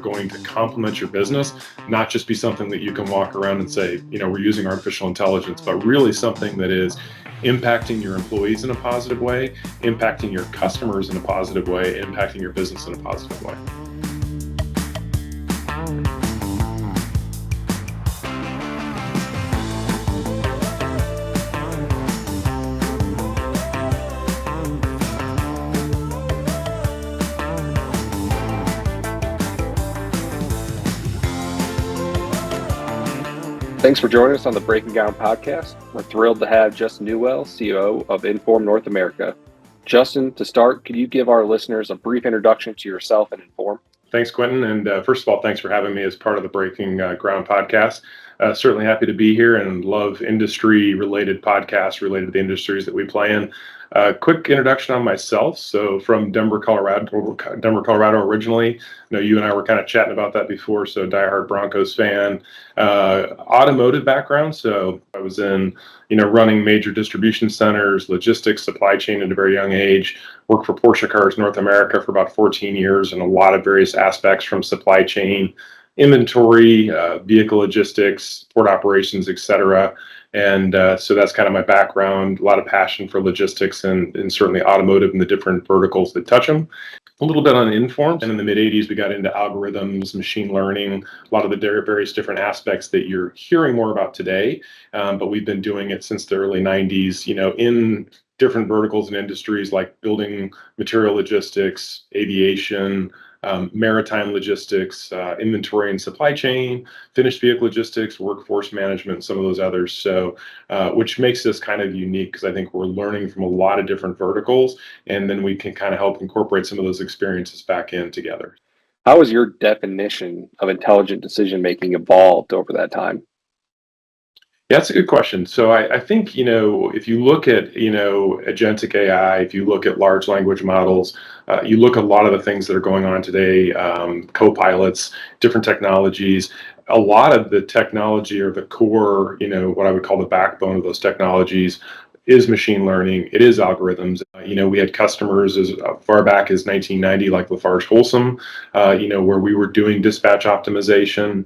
going to complement your business, not just be something that you can walk around and say, we're using artificial intelligence, but really something that is impacting your employees in a positive way, impacting your customers in a positive way, impacting your business in a positive way. Thanks for joining us on the Breaking Ground podcast. We're thrilled to have Justin Newell, CEO of Inform North America. Justin, to start, could you give our listeners a brief introduction to yourself and Inform? Thanks, Quentin. And first of all, thanks for having me as part of the Breaking Ground podcast. Certainly happy to be here and love industry-related podcasts related to the industries that we play in. Quick introduction on myself. So from Denver, Colorado originally. You and I were kind of chatting about that before. So diehard Broncos fan. Automotive background. So I was in, running major distribution centers, logistics, supply chain at a very young age. Worked for Porsche Cars North America for about 14 years and a lot of various aspects from supply chain, inventory, vehicle logistics, port operations, et cetera. And so that's kind of my background, a lot of passion for logistics and certainly automotive and the different verticals that touch them. A little bit on Inform. And in the mid-'80s, we got into algorithms, machine learning, a lot of the various different aspects that you're hearing more about today. But we've been doing it since the early 90s, in different verticals and industries like building material logistics, aviation, maritime logistics, inventory and supply chain, finished vehicle logistics, workforce management, some of those others. So, which makes this kind of unique because I think we're learning from a lot of different verticals, and then we can kind of help incorporate some of those experiences back in together. How has your definition of intelligent decision-making evolved over that time? Yeah, that's a good question. So I think, if you look at, agentic AI, if you look at large language models, you look at a lot of the things that are going on today, co-pilots, different technologies, a lot of the technology or the core, what I would call the backbone of those technologies is machine learning. It is algorithms. We had customers as far back as 1990, like Lafarge Holcim, where we were doing dispatch optimization.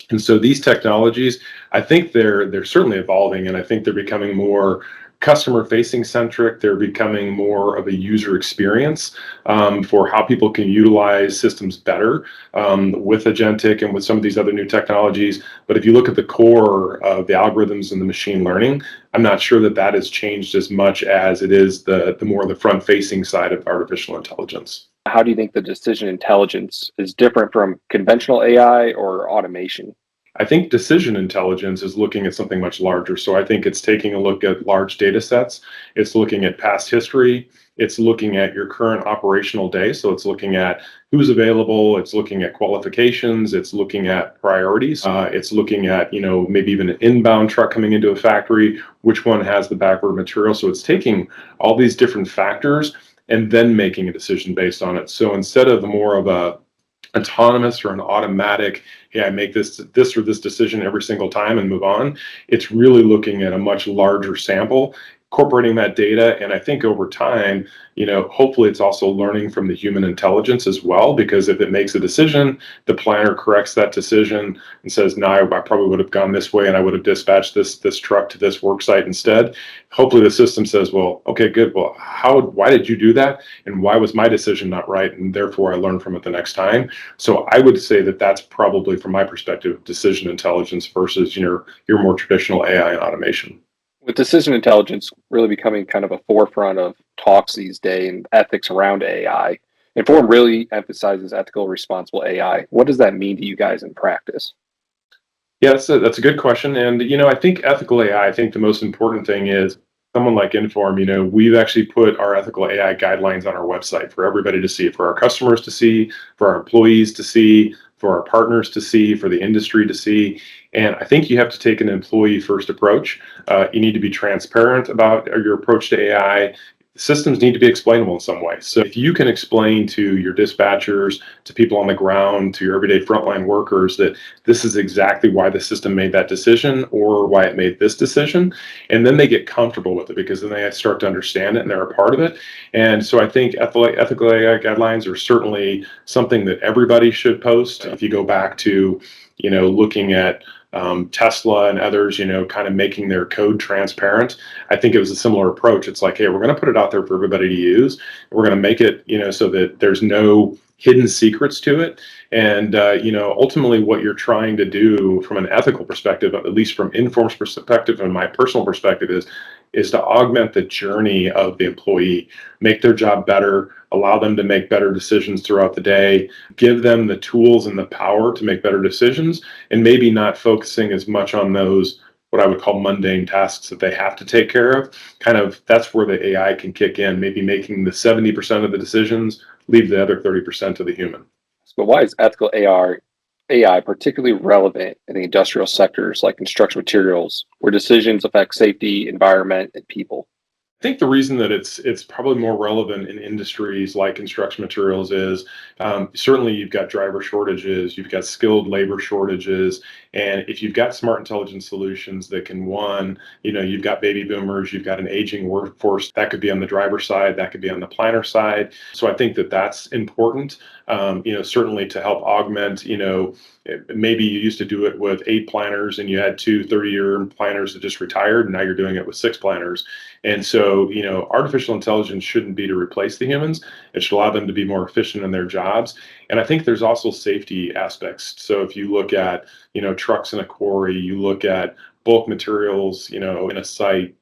And so these technologies, I think they're certainly evolving, and I think they're becoming more customer-facing centric. They're becoming more of a user experience for how people can utilize systems better with agentic and with some of these other new technologies. But if you look at the core of the algorithms and the machine learning, I'm not sure that has changed as much as it is the more the front-facing side of artificial intelligence. How do you think the decision intelligence is different from conventional AI or automation? I think decision intelligence is looking at something much larger. So I think it's taking a look at large data sets. It's looking at past history. It's looking at your current operational day. So it's looking at who's available. It's looking at qualifications. It's looking at priorities. It's looking at, maybe even an inbound truck coming into a factory, which one has the backward material. So it's taking all these different factors and then making a decision based on it. So instead of more of a autonomous or an automatic, hey, I make this or this decision every single time and move on, it's really looking at a much larger sample, incorporating that data. And I think over time, hopefully it's also learning from the human intelligence as well, because if it makes a decision, the planner corrects that decision and says, no, I probably would have gone this way and I would have dispatched this truck to this work site instead. Hopefully the system says, well, okay, good. Well, why did you do that? And why was my decision not right? And therefore I learn from it the next time. So I would say that that's probably, from my perspective, decision intelligence versus your more traditional AI and automation. With decision intelligence really becoming kind of a forefront of talks these days and ethics around AI, Inform really emphasizes ethical, responsible AI. What does that mean to you guys in practice? Yeah, that's a good question. And, I think ethical AI, I think the most important thing is someone like Inform, we've actually put our ethical AI guidelines on our website for everybody to see, for our customers to see, for our employees to see, for our partners to see, for the industry to see. And I think you have to take an employee first approach. You need to be transparent about your approach to AI. systems need to be explainable in some way. So if you can explain to your dispatchers, to people on the ground, to your everyday frontline workers that this is exactly why the system made that decision or why it made this decision, and then they get comfortable with it because then they start to understand it and they're a part of it. And so I think ethical AI guidelines are certainly something that everybody should post. If you go back to, looking at Tesla and others, kind of making their code transparent. I think it was a similar approach. It's like, hey, we're going to put it out there for everybody to use. We're going to make it, so that there's no hidden secrets to it. And, ultimately what you're trying to do from an ethical perspective, at least from Inform's perspective and my personal perspective is to augment the journey of the employee, make their job better, allow them to make better decisions throughout the day, give them the tools and the power to make better decisions, and maybe not focusing as much on those what I would call mundane tasks that they have to take care of. Kind of that's where the AI can kick in, maybe making the 70% of the decisions, leave the other 30% to the human. But why is ethical AI particularly relevant in the industrial sectors like construction materials, where decisions affect safety, environment, and people? I think the reason that it's probably more relevant in industries like construction materials is certainly you've got driver shortages, you've got skilled labor shortages, and if you've got smart intelligence solutions that can you've got baby boomers, you've got an aging workforce that could be on the driver side, that could be on the planner side. So I think that that's important. Certainly to help augment. Maybe you used to do it with 8 planners and you had two 30-year planners that just retired, and now you're doing it with 6 planners. And so, artificial intelligence shouldn't be to replace the humans. It should allow them to be more efficient in their jobs. And I think there's also safety aspects. So if you look at, trucks in a quarry, you look at bulk materials, in a site,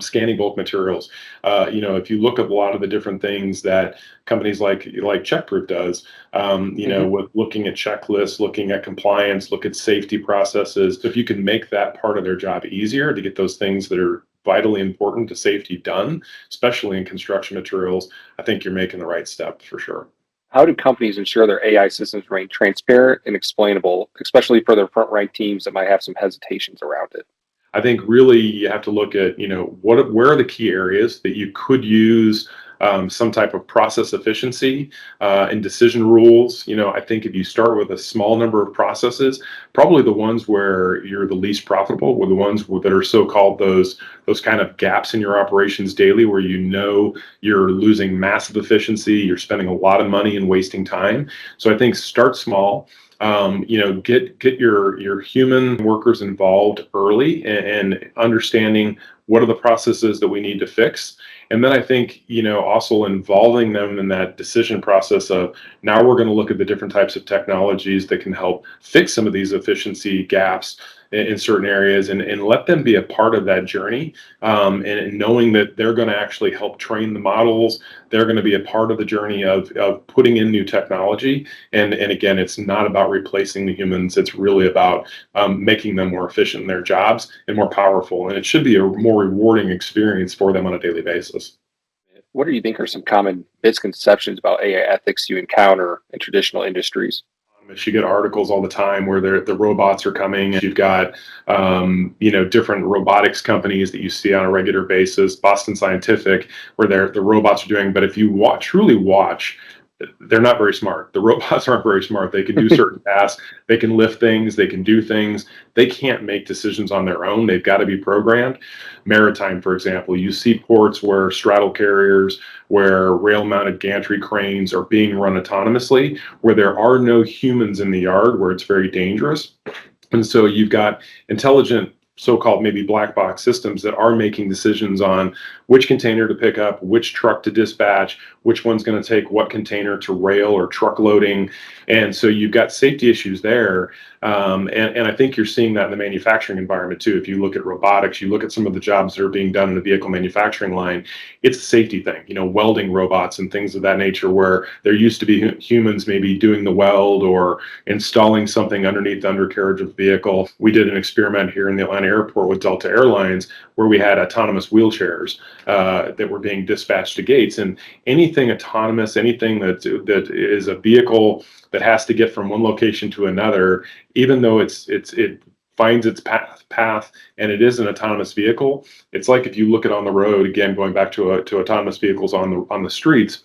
scanning bulk materials. If you look at a lot of the different things that companies like CheckProof does, Hmm. with looking at checklists, looking at compliance, look at safety processes. If you can make that part of their job easier to get those things that are vitally important to safety done, especially in construction materials, I think you're making the right step for sure. How do companies ensure their AI systems remain transparent and explainable, especially for their frontline teams that might have some hesitations around it? I think really you have to look at, where are the key areas that you could use some type of process efficiency and decision rules. I think if you start with a small number of processes, probably the ones where you're the least profitable were the ones that are so-called those kind of gaps in your operations daily, where you're losing massive efficiency, you're spending a lot of money and wasting time. So I think start small. Get your human workers involved early and understanding what are the processes that we need to fix. And then I think, also involving them in that decision process of now we're going to look at the different types of technologies that can help fix some of these efficiency gaps in certain areas, and let them be a part of that journey, and knowing that they're going to actually help train the models. They're going to be a part of the journey of putting in new technology. And again, it's not about replacing the humans. It's really about making them more efficient in their jobs and more powerful. And it should be a more rewarding experience for them on a daily basis. What do you think are some common misconceptions about AI ethics you encounter in traditional industries? You get articles all the time where the robots are coming. You've got different robotics companies that you see on a regular basis. Boston Scientific, where the robots are doing. But if you truly watch, they're not very smart. The robots aren't very smart. They can do certain tasks. They can lift things. They can do things. They can't make decisions on their own. They've got to be programmed. Maritime, for example, you see ports where straddle carriers, where rail-mounted gantry cranes are being run autonomously, where there are no humans in the yard, where it's very dangerous. And so you've got intelligent, so-called maybe black box systems that are making decisions on which container to pick up, which truck to dispatch, which one's going to take what container to rail or truck loading. And so you've got safety issues there. And I think you're seeing that in the manufacturing environment too. If you look at robotics, you look at some of the jobs that are being done in the vehicle manufacturing line, it's a safety thing, welding robots and things of that nature, where there used to be humans maybe doing the weld or installing something underneath the undercarriage of the vehicle. We did an experiment here in the Atlanta airport with Delta Airlines where we had autonomous wheelchairs that were being dispatched to gates. And anything autonomous, anything that is a vehicle that has to get from one location to another, even though it finds its path, and it is an autonomous vehicle. It's like if you look at on the road, again, going back to autonomous vehicles on the streets,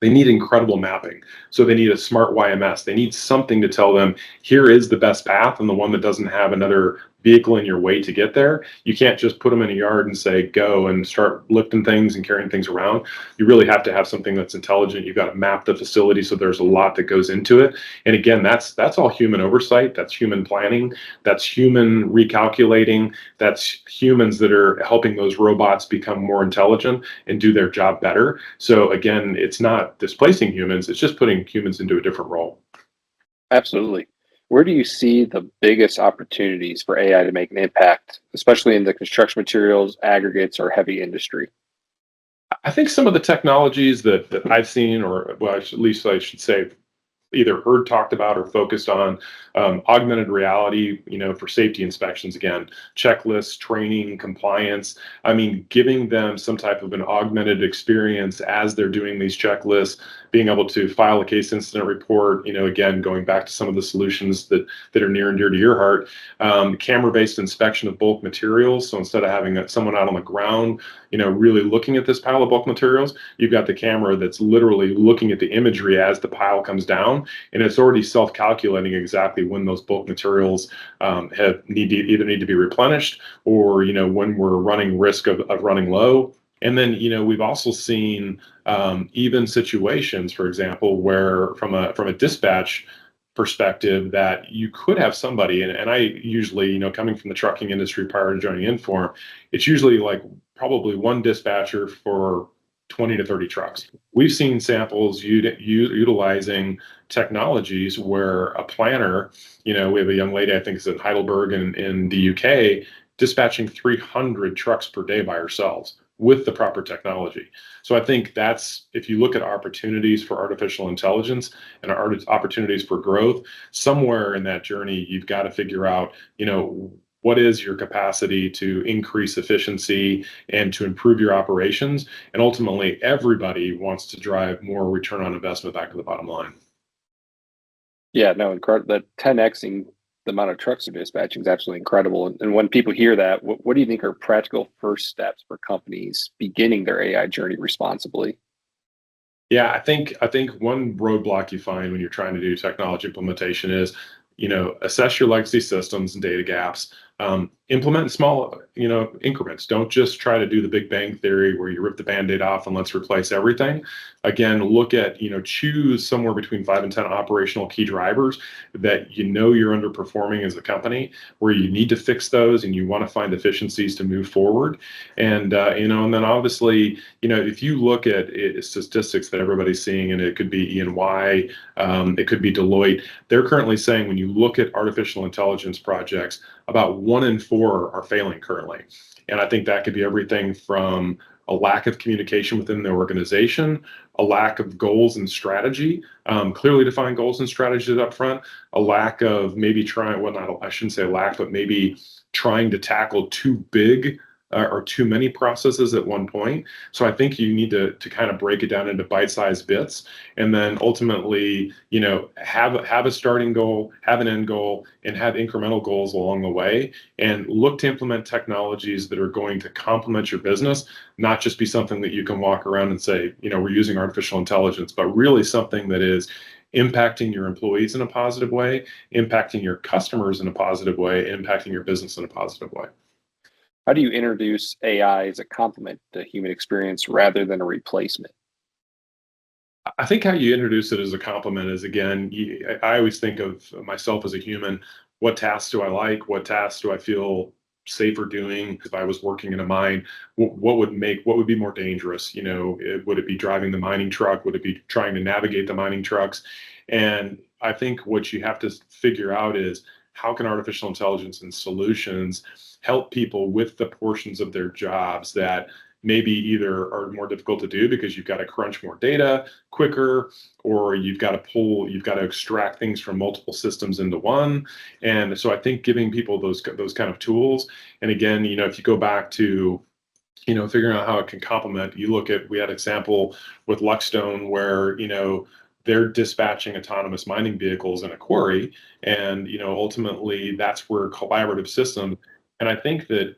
they need incredible mapping. So they need a smart YMS. They need something to tell them here is the best path and the one that doesn't have another vehicle in your way to get there. You can't just put them in a yard and say go and start lifting things and carrying things around. You really have to have something that's intelligent. You've got to map the facility, so there's a lot that goes into it. And again, that's all human oversight. That's human planning. That's human recalculating. That's humans that are helping those robots become more intelligent and do their job better. So again, it's not displacing humans, it's just putting humans into a different role. Absolutely. Where do you see the biggest opportunities for AI to make an impact, especially in the construction materials, aggregates, or heavy industry? I think some of the technologies that I've seen, or well, at least I should say, either heard talked about or focused on augmented reality, for safety inspections, again, checklists, training, compliance. I mean, giving them some type of an augmented experience as they're doing these checklists, being able to file a case incident report, again, going back to some of the solutions that are near and dear to your heart. Camera-based inspection of bulk materials. So instead of having someone out on the ground, really looking at this pile of bulk materials, you've got the camera that's literally looking at the imagery as the pile comes down, and it's already self-calculating exactly when those bulk materials either need to be replenished, or when we're running risk of running low. And then we've also seen even situations, for example, where from a dispatch perspective, that you could have somebody, and I usually, coming from the trucking industry prior to joining Inform, it's usually like probably one dispatcher for 20 to 30 trucks. We've seen samples utilizing technologies where a planner, we have a young lady, I think is in Heidelberg in the UK, dispatching 300 trucks per day by ourselves with the proper technology. So I think that's, if you look at opportunities for artificial intelligence and opportunities for growth, somewhere in that journey, you've got to figure out, what is your capacity to increase efficiency and to improve your operations. And ultimately, everybody wants to drive more return on investment back to the bottom line. Yeah, no, incredible. The 10xing the amount of trucks they're dispatching is absolutely incredible. And when people hear that, what do you think are practical first steps for companies beginning their AI journey responsibly? Yeah, I think one roadblock you find when you're trying to do technology implementation is, assess your legacy systems and data gaps. Implement in small, increments. Don't just try to do the Big Bang theory where you rip the Band-Aid off and let's replace everything. Again, look at, choose somewhere between 5 and 10 operational key drivers that you're underperforming as a company, where you need to fix those and you want to find efficiencies to move forward. And then obviously, if you look at statistics that everybody's seeing, and it could be EY, it could be Deloitte, they're currently saying when you look at artificial intelligence projects, about 1 in 4 are failing currently. And I think that could be everything from a lack of communication within the organization, a lack of goals and strategy, clearly defined goals and strategies up front, a lack of maybe trying, well, not, I shouldn't say lack, but maybe trying to tackle too big or too many processes at one point. So I think you need to kind of break it down into bite-sized bits, and then ultimately, have a starting goal, have an end goal, and have incremental goals along the way, and look to implement technologies that are going to complement your business, not just be something that you can walk around and say, we're using artificial intelligence, but really something that is impacting your employees in a positive way, impacting your customers in a positive way, impacting your business in a positive way. How do you introduce AI as a complement to human experience rather than a replacement? I think how you introduce it as a compliment is, again, I always think of myself as a human. What tasks do I like? What tasks do I feel safer doing? If I was working in a mine, what would be more dangerous? Would it be driving the mining truck? Would it be trying to navigate the mining trucks? And I think what you have to figure out is, how can artificial intelligence and solutions help people with the portions of their jobs that maybe either are more difficult to do because you've got to crunch more data quicker, or you've got to extract things from multiple systems into one. And so I think giving people those kind of tools, and again, if you go back to, figuring out how it can complement, we had example with Luckstone where, they're dispatching autonomous mining vehicles in a quarry, and ultimately that's where collaborative systems. And I think that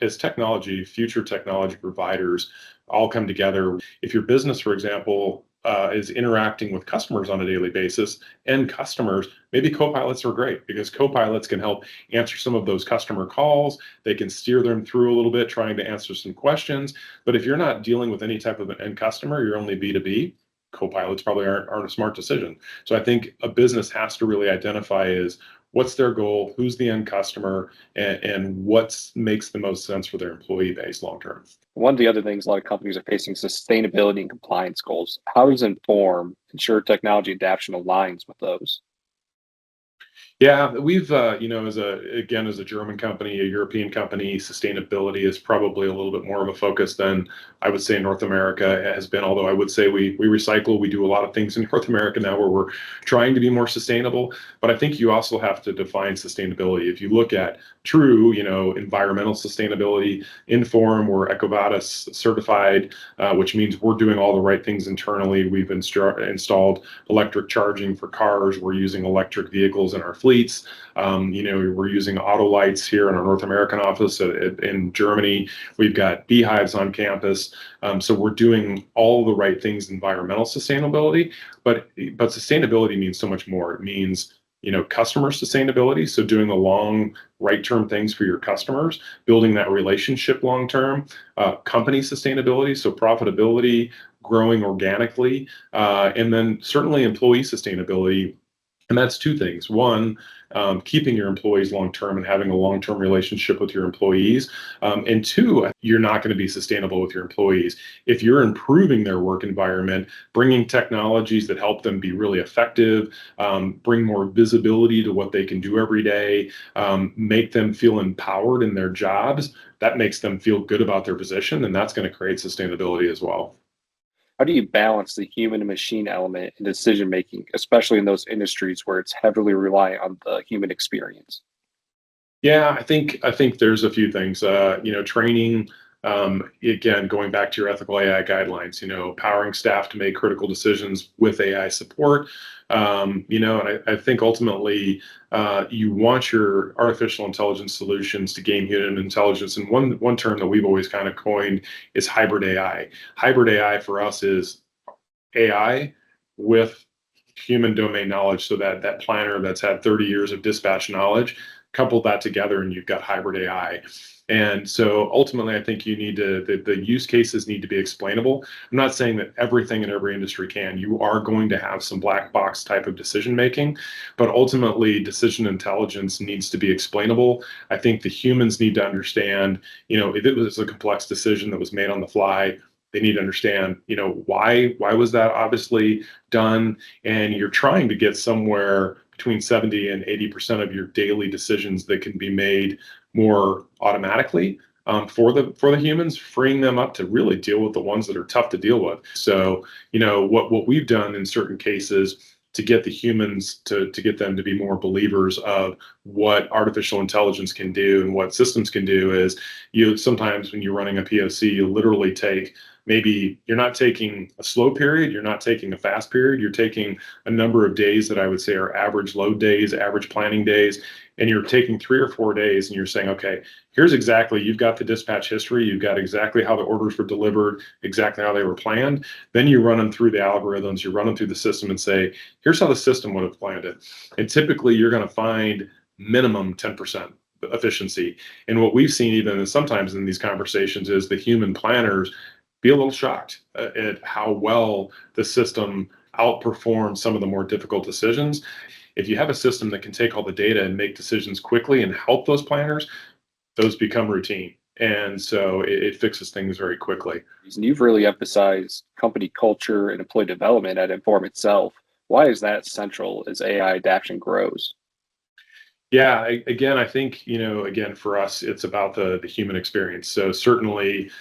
as technology, future technology providers all come together. If your business, for example, is interacting with customers on a daily basis, and customers, maybe co-pilots are great because co-pilots can help answer some of those customer calls. They can steer them through a little bit, trying to answer some questions. But if you're not dealing with any type of an end customer, you're only B2B, co-pilots probably aren't a smart decision. So I think a business has to really identify is what's their goal, who's the end customer, and what makes the most sense for their employee base long term. One of the other things a lot of companies are facing sustainability and compliance goals. How does Inform ensure technology adoption aligns with those? Yeah, we've as a German company, a European company, sustainability is probably a little bit more of a focus than I would say North America has been. Although I would say we recycle, we do a lot of things in North America now where we're trying to be more sustainable. But I think you also have to define sustainability. If you look at true, environmental sustainability, Inform, we're EcoVadis certified, which means we're doing all the right things internally. We've installed electric charging for cars. We're using electric vehicles in our fleets. We're using auto lights here in our North American office. In Germany, we've got beehives on campus. So we're doing all the right things, environmental sustainability, but sustainability means so much more. It means customer sustainability. So doing the long, right term things for your customers, building that relationship long term, company sustainability. So profitability, growing organically, and then certainly employee sustainability. And that's two things. One, keeping your employees long term and having a long term relationship with your employees. And two, you're not going to be sustainable with your employees if you're improving their work environment, bringing technologies that help them be really effective, bring more visibility to what they can do every day, make them feel empowered in their jobs. That makes them feel good about their position, and that's going to create sustainability as well. How do you balance the human and machine element in decision making, especially in those industries where it's heavily reliant on the human experience? Yeah, I think there's a few things. Training. Again, going back to your ethical AI guidelines. Powering staff to make critical decisions with AI support. And I think ultimately you want your artificial intelligence solutions to gain human intelligence. And one term that we've always kind of coined is hybrid AI. Hybrid AI for us is AI with human domain knowledge, so that planner that's had 30 years of dispatch knowledge, couple that together and you've got hybrid AI. And so ultimately I think you need to the use cases need to be explainable. I'm not saying that everything in every industry can. You are going to have some black box type of decision making, but ultimately decision intelligence needs to be explainable. I think the humans need to understand, if it was a complex decision that was made on the fly, they need to understand, why was that obviously done? And you're trying to get somewhere between 70 and 80% of your daily decisions that can be made more automatically, for the humans, freeing them up to really deal with the ones that are tough to deal with. So, what we've done in certain cases to get the humans to get them to be more believers of what artificial intelligence can do and what systems can do is you sometimes when you're running a POC, you literally take maybe you're not taking a slow period, you're not taking a fast period, you're taking a number of days that I would say are average load days, average planning days, and you're taking 3 or 4 days and you're saying, okay, here's exactly, you've got the dispatch history, you've got exactly how the orders were delivered, exactly how they were planned. Then you run them through the algorithms, you run them through the system and say, here's how the system would have planned it. And typically you're going to find minimum 10% efficiency. And what we've seen even sometimes in these conversations is the human planners be a little shocked at how well the system outperforms some of the more difficult decisions. If you have a system that can take all the data and make decisions quickly and help those planners, those become routine. And so it fixes things very quickly. And you've really emphasized company culture and employee development at Inform itself. Why is that central as AI adoption grows? Yeah, again, I think, again, for us, it's about the human experience. So certainly,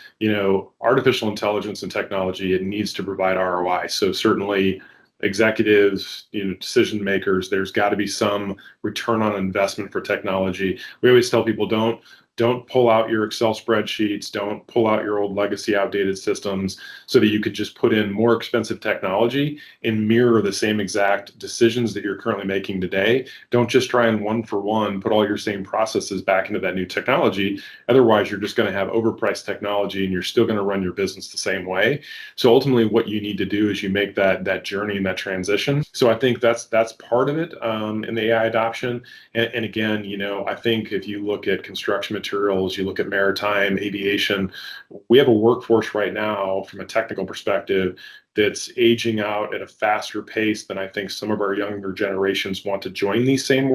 artificial intelligence and technology, it needs to provide ROI. So certainly executives, decision makers, there's got to be some return on investment for technology. We always tell people Don't pull out your Excel spreadsheets. Don't pull out your old legacy outdated systems so that you could just put in more expensive technology and mirror the same exact decisions that you're currently making today. Don't just try and one for one put all your same processes back into that new technology. Otherwise, you're just going to have overpriced technology and you're still going to run your business the same way. So ultimately, what you need to do is you make that journey and that transition. So I think that's part of it in the AI adoption. And again, I think if you look at construction materials, you look at maritime, aviation, we have a workforce right now from a technical perspective that's aging out at a faster pace than I think some of our younger generations want to join these same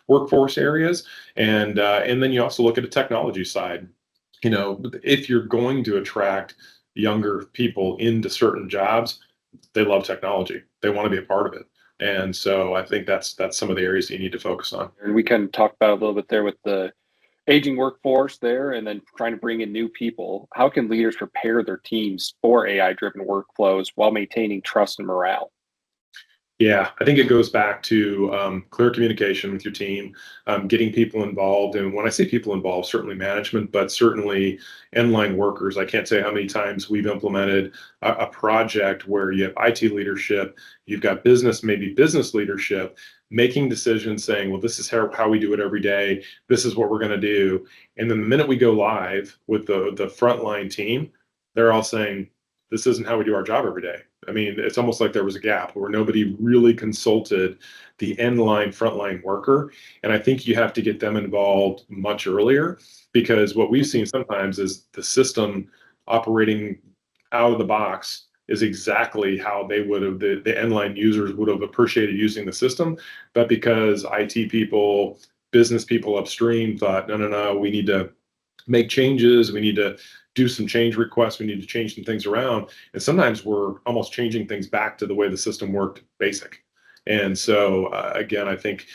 workforce areas. And then you also look at the technology side. If you're going to attract younger people into certain jobs, they love technology. They want to be a part of it. And so I think that's some of the areas that you need to focus on. And we can talk about a little bit there with the aging workforce there and then trying to bring in new people. How can leaders prepare their teams for AI driven workflows while maintaining trust and morale? Yeah, I think it goes back to clear communication with your team, getting people involved. And when I say people involved, certainly management, but certainly inline workers. I can't say how many times we've implemented a project where you have IT leadership, you've got business, maybe business leadership, making decisions saying, well, this is how we do it every day. This is what we're going to do. And then the minute we go live with the frontline team, they're all saying, this isn't how we do our job every day. I mean, it's almost like there was a gap where nobody really consulted the end line frontline worker. And I think you have to get them involved much earlier because what we've seen sometimes is the system operating out of the box is exactly how they would have, the end line users would have appreciated using the system. But because IT people, business people upstream thought, no, no, no, we need to make changes. We need to do some change requests. We need to change some things around. And sometimes we're almost changing things back to the way the system worked basic. And so again, I think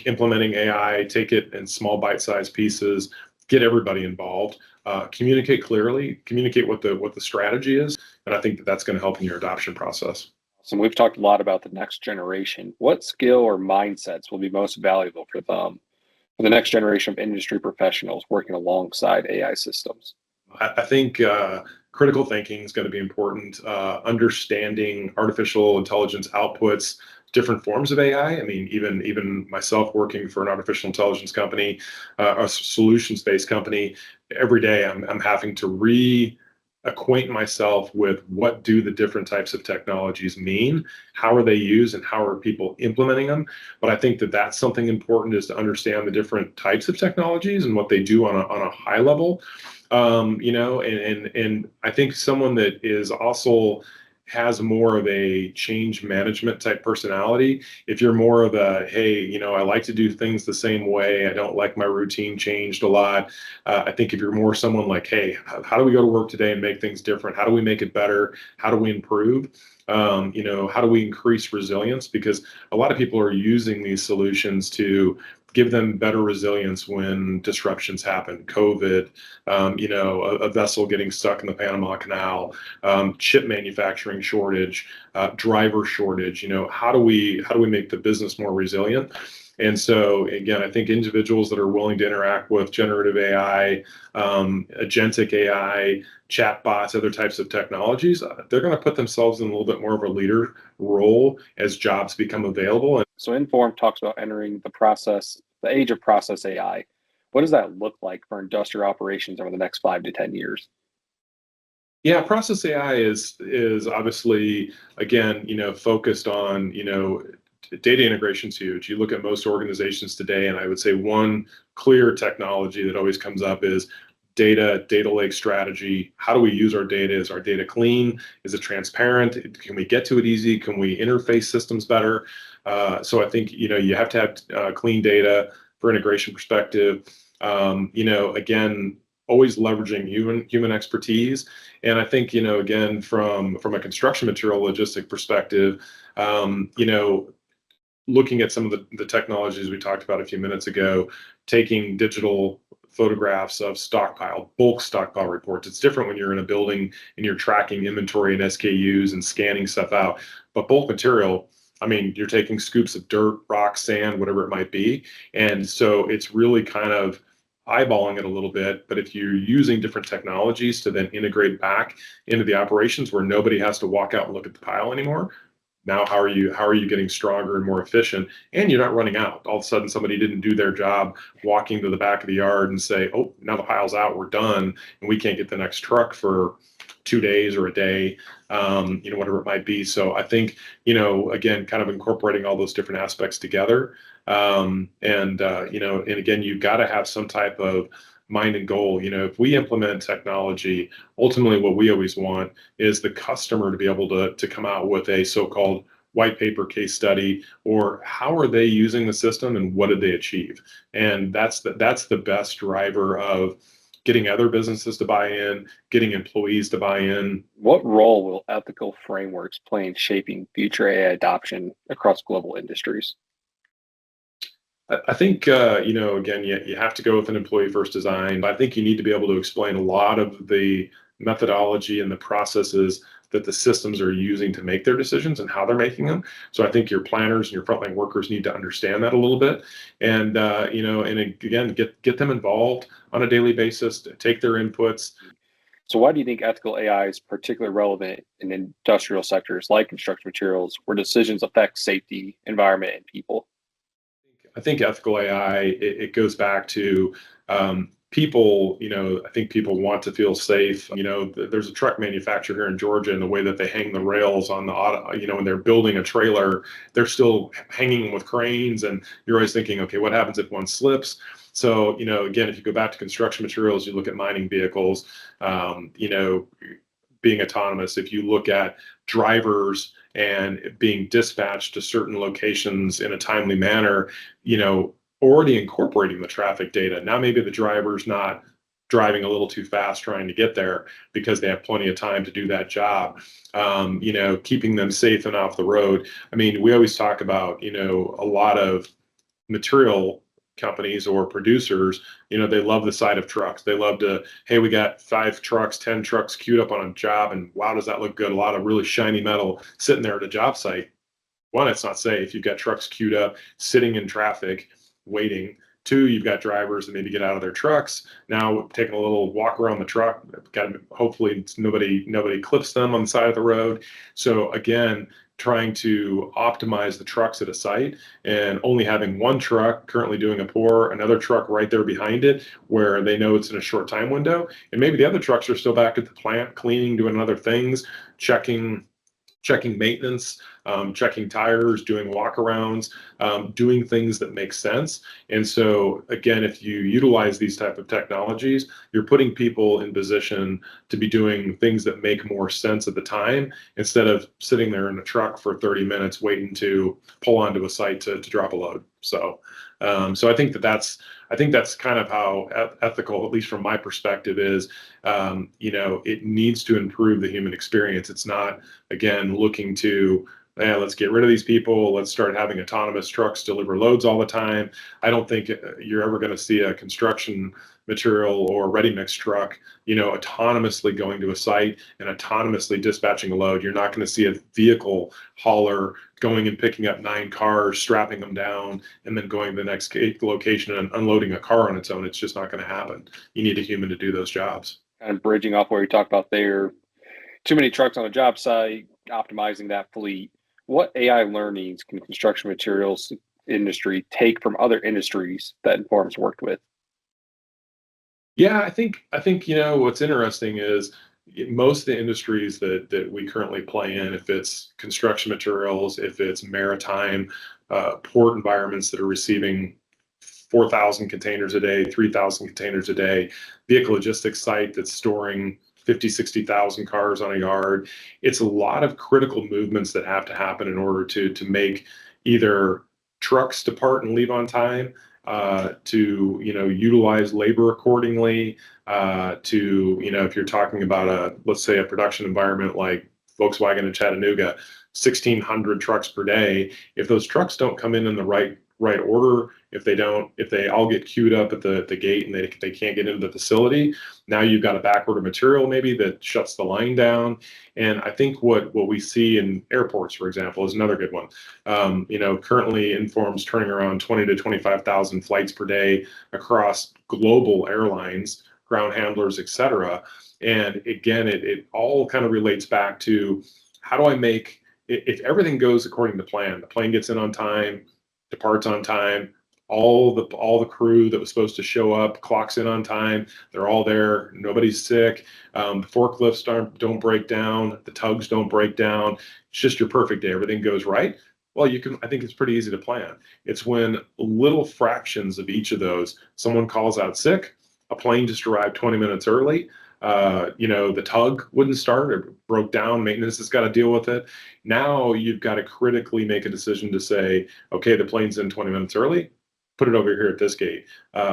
implementing AI, take it in small bite-sized pieces, get everybody involved, communicate clearly, communicate what the strategy is, and I think that's going to help in your adoption process. So we've talked a lot about the next generation. What skill or mindsets will be most valuable for them for the next generation of industry professionals working alongside AI systems? I think critical thinking is going to be important. Understanding artificial intelligence outputs, different forms of AI. I mean, even myself working for an artificial intelligence company, a solutions-based company, every day I'm having to reacquaint myself with what do the different types of technologies mean, how are they used, and how are people implementing them. But I think that that's something important is to understand the different types of technologies and what they do on a high level. And I think someone that is also has more of a change management type personality. If you're more of a, hey, I like to do things the same way. I don't like my routine changed a lot. I think if you're more someone like, hey, how do we go to work today and make things different? How do we make it better? How do we improve? How do we increase resilience? Because a lot of people are using these solutions to give them better resilience when disruptions happen. COVID, a vessel getting stuck in the Panama Canal, chip manufacturing shortage, driver shortage. How do we make the business more resilient? And so again, I think individuals that are willing to interact with generative AI, agentic AI, chatbots, other types of technologies, they're going to put themselves in a little bit more of a leader role as jobs become available. So Inform talks about entering the age of process AI. What does that look like for industrial operations over the next 5 to 10 years? Yeah, process AI is obviously again, focused on, data integration is huge. You look at most organizations today, and I would say one clear technology that always comes up is data lake strategy. How do we use our data? Is our data clean? Is it transparent? Can we get to it easy? Can we interface systems better? So I think you have to have clean data for integration perspective. Again, always leveraging human expertise. And I think again from a construction material logistic perspective, looking at some of the technologies we talked about a few minutes ago, taking digital photographs of bulk stockpile reports. It's different when you're in a building and you're tracking inventory and SKUs and scanning stuff out. But bulk material, I mean, you're taking scoops of dirt, rock, sand, whatever it might be. And so it's really kind of eyeballing it a little bit. But if you're using different technologies to then integrate back into the operations where nobody has to walk out and look at the pile anymore, now how are you getting stronger and more efficient, and you're not running out. All of a sudden somebody didn't do their job walking to the back of the yard and say, oh, now the pile's out, we're done, and we can't get the next truck for 2 days or a day, whatever it might be. So I think, again, kind of incorporating all those different aspects together. And again, you've got to have some type of mind and goal. If we implement technology, ultimately what we always want is the customer to be able to come out with a so-called white paper case study, or how are they using the system and what did they achieve. And that's the best driver of getting other businesses to buy in, getting employees to buy in. What role will ethical frameworks play in shaping future AI adoption across global industries? I think, again, you have to go with an employee first design. But I think you need to be able to explain a lot of the methodology and the processes that the systems are using to make their decisions and how they're making them. So I think your planners and your frontline workers need to understand that a little bit, and and again, get them involved on a daily basis, to take their inputs. So, why do you think ethical AI is particularly relevant in industrial sectors like construction materials, where decisions affect safety, environment, and people? I think ethical AI, it goes back to people. I think people want to feel safe. There's a truck manufacturer here in Georgia, and the way that they hang the rails on the auto, when they're building a trailer, they're still hanging them with cranes, and you're always thinking, okay, what happens if one slips? So, again, if you go back to construction materials, you look at mining vehicles, being autonomous. If you look at drivers and being dispatched to certain locations in a timely manner, already incorporating the traffic data. Now maybe the driver's not driving a little too fast trying to get there because they have plenty of time to do that job. Keeping them safe and off the road. I mean, we always talk about, a lot of material companies or producers, they love the sight of trucks. They love to, hey, we got 5 trucks, 10 trucks queued up on a job, and wow, does that look good? A lot of really shiny metal sitting there at a job site. One, it's not safe. You've got trucks queued up, sitting in traffic, waiting. Two, you've got drivers that maybe get out of their trucks now, taking a little walk around the truck. Got to, hopefully nobody clips them on the side of the road. So again, trying to optimize the trucks at a site, and only having one truck currently doing a pour, another truck right there behind it where they know it's in a short time window, and maybe the other trucks are still back at the plant cleaning, doing other things, checking maintenance, checking tires, doing walkarounds, doing things that make sense. And so again, if you utilize these type of technologies, you're putting people in position to be doing things that make more sense at the time, instead of sitting there in a truck for 30 minutes waiting to pull onto a site to drop a load. So I think that's kind of how ethical, at least from my perspective, is. It needs to improve the human experience. It's not, again, looking to, let's get rid of these people. Let's start having autonomous trucks deliver loads all the time. I don't think you're ever going to see a construction material or ready mix truck, autonomously going to a site and autonomously dispatching a load. You're not going to see a vehicle hauler going and picking up 9 cars, strapping them down, and then going to the next location and unloading a car on its own. It's just not going to happen. You need a human to do those jobs. Kind of bridging off what you talked about there, too many trucks on a job site, optimizing that fleet. What AI learnings can construction materials industry take from other industries that Inform's worked with? Yeah, I think what's interesting is most of the industries that we currently play in, if it's construction materials, if it's maritime, port environments that are receiving 4,000 containers a day, 3,000 containers a day, vehicle logistics site that's storing 50, 60,000 cars on a yard. It's a lot of critical movements that have to happen in order to make either trucks depart and leave on time, to utilize labor accordingly, to if you're talking about let's say a production environment like Volkswagen in Chattanooga, 1,600 trucks per day. If those trucks don't come in the right right order. If they all get queued up at the gate and they can't get into the facility, now you've got a back order material maybe that shuts the line down. And I think what we see in airports, for example, is another good one. Currently Inform's turning around 20 to 25,000 flights per day across global airlines, ground handlers, et cetera. And again, it all kind of relates back to how do I make, if everything goes according to plan, the plane gets in on time, departs on time, all the crew that was supposed to show up clocks in on time, they're all there, nobody's sick, the forklifts don't break down, the tugs don't break down, it's just your perfect day, everything goes right. Well, I think it's pretty easy to plan. It's when little fractions of each of those, someone calls out sick, a plane just arrived 20 minutes early, the tug wouldn't start, it broke down, maintenance has got to deal with it. Now you've got to critically make a decision to say, okay, the plane's in 20 minutes early, put it over here at this gate.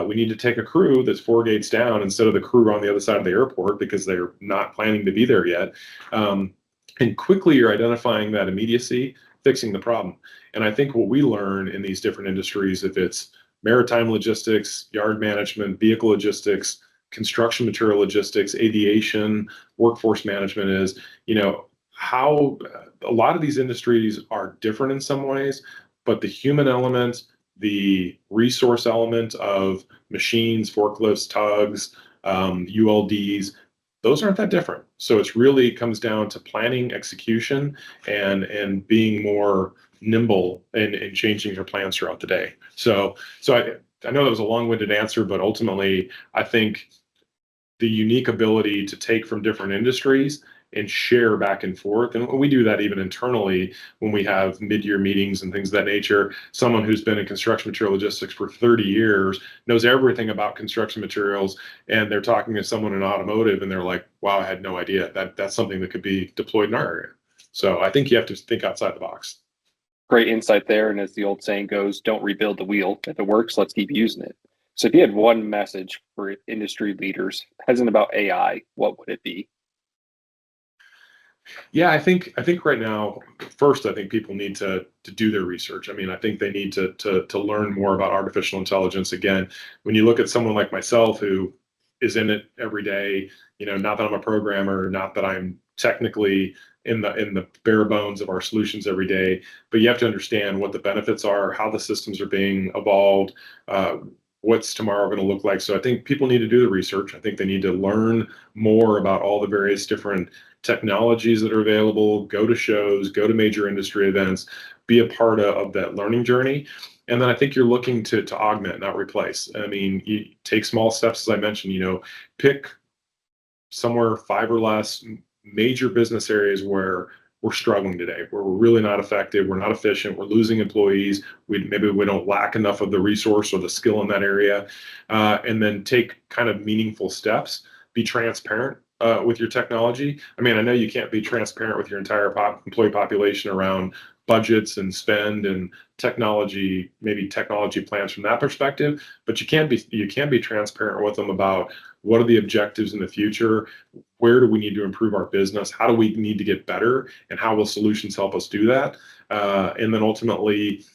We need to take a crew that's 4 gates down instead of the crew on the other side of the airport because they're not planning to be there yet. And quickly you're identifying that immediacy, fixing the problem. And I think what we learn in these different industries, if it's maritime logistics, yard management, vehicle logistics, construction material logistics, aviation, workforce management, is, how a lot of these industries are different in some ways, but the human element, the resource element of machines, forklifts, tugs, ULDs, those aren't that different. So it's really comes down to planning, execution, and being more nimble and changing your plans throughout the day. So I know that was a long-winded answer, but ultimately I think the unique ability to take from different industries and share back and forth. And we do that even internally when we have mid-year meetings and things of that nature. Someone who's been in construction material logistics for 30 years knows everything about construction materials, and they're talking to someone in automotive and they're like, wow, I had no idea that's something that could be deployed in our area. So I think you have to think outside the box. Great insight there. And as the old saying goes, don't rebuild the wheel. If it works, let's keep using it. So if you had one message for industry leaders hesitant about AI, what would it be? Yeah, I think right now, first, I think people need to do their research. I mean, I think they need to learn more about artificial intelligence. Again, when you look at someone like myself who is in it every day, not that I'm a programmer, not that I'm technically in the bare bones of our solutions every day, but you have to understand what the benefits are, how the systems are being evolved, what's tomorrow going to look like. So I think people need to do the research. I think they need to learn more about all the various different technologies that are available, go to shows, go to major industry events, be a part of that learning journey. And then I think you're looking to augment, not replace. I mean, you take small steps, as I mentioned, pick somewhere five or less major business areas where we're struggling today, where we're really not effective, we're not efficient, we're losing employees, maybe we don't lack enough of the resource or the skill in that area, and then take kind of meaningful steps, be transparent with your technology. I mean, I know you can't be transparent with your entire employee population around budgets and spend and technology, maybe technology plans from that perspective, but you can be transparent with them about what are the objectives in the future, where do we need to improve our business, how do we need to get better, and how will solutions help us do that, and then ultimately,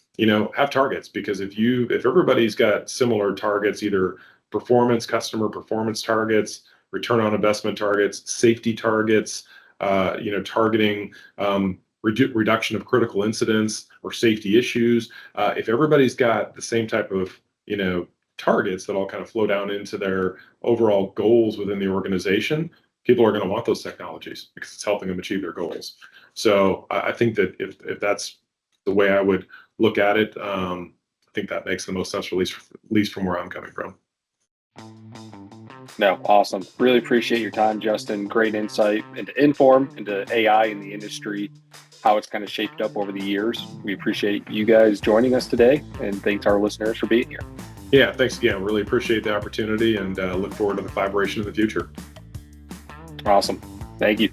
have targets, because if everybody's got similar targets, either customer performance targets, return on investment targets, safety targets, targeting reduction of critical incidents or safety issues. If everybody's got the same type of targets that all kind of flow down into their overall goals within the organization, people are going to want those technologies because it's helping them achieve their goals. So I think that if that's the way I would look at it, I think that makes the most sense, at least from where I'm coming from. No, awesome. Really appreciate your time, Justin. Great insight into Inform, into AI in the industry, how it's kind of shaped up over the years. We appreciate you guys joining us today, and thanks our listeners for being here. Yeah, thanks again. Really appreciate the opportunity, and look forward to the collaboration in the future. Awesome. Thank you.